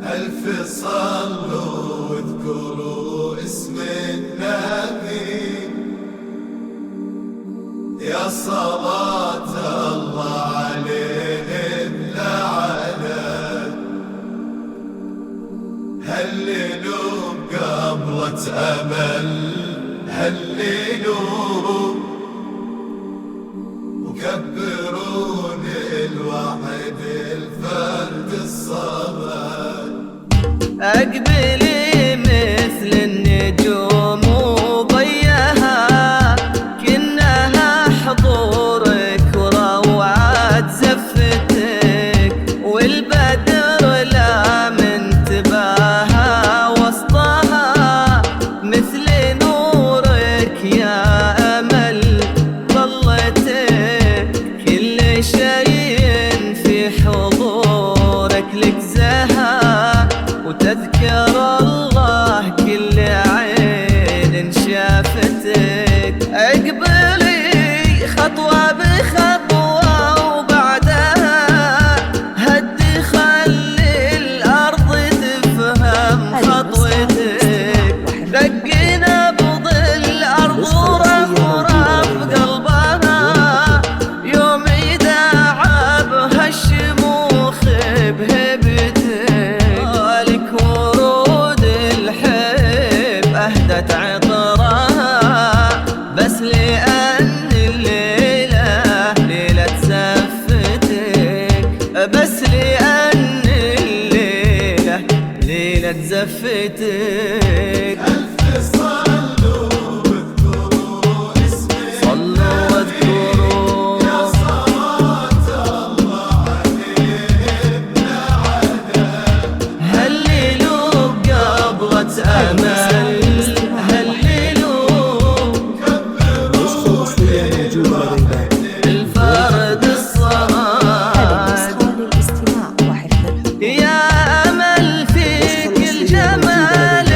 ألف صلوا واذكروا اسم النبي، يا صلاة الله عليه بلا عدد. هللوا بقبضة أمل، هللوا وكبرون الواحد الفرد الصمد. أقبلي مثل النجوم وضيها، كنها حضورك وروعة زفتك، والبدر لا من تباها وسطها، مثل نورك يا أمل ظلتك، كل شيء في حضورك لك زها، وتذكر الله كل عين شافتك. اقبلي خطوة بخطوة وبعدها هدي خلي الأرض تفهم خطوتك، دق نبض الأرض ورف قلبها، يوم يداعب هالشموخ بهبتك، أهدت عطرها بس لأن الليلة ليلة زفتك، بس لأن الليلة ليلة زفتك. ألف صلوا واذكروا اسمي، صلوا واذكروا يا صلاة الله عليه بلا عدد. هللوا بقبضة أمل، الفرد الصمد. يا أمل فيك الجمال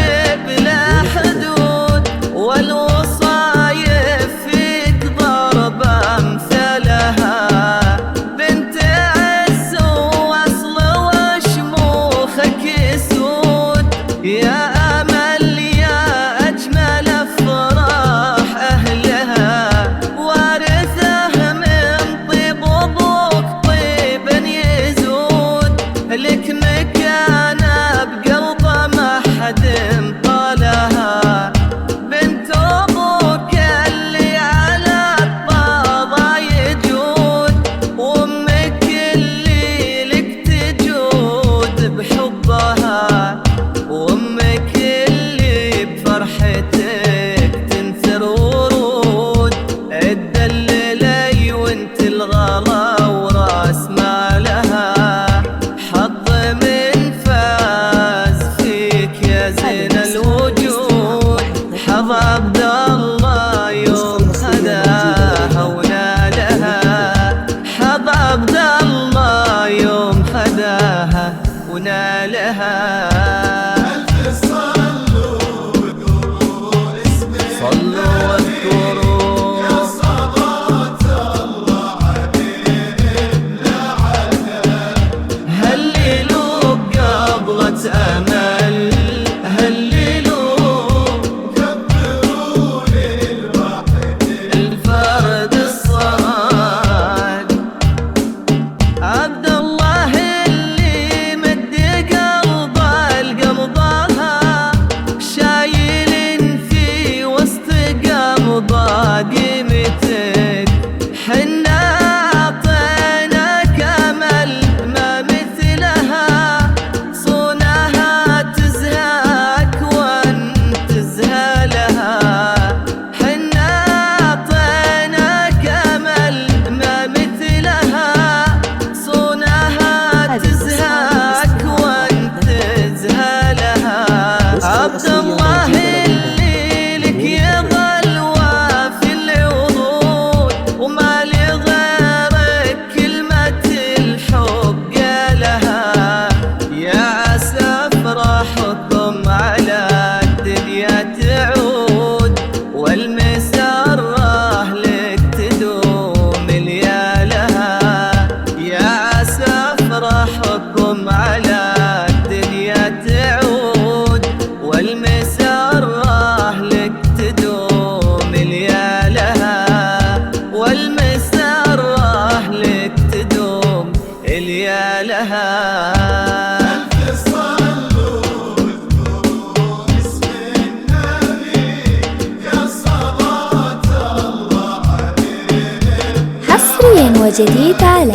جديد على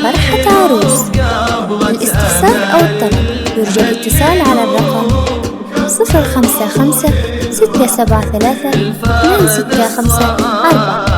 فرحة عروس. للاستفسار أو الطلب يرجى الاتصال على الرقم 055 673 265 4.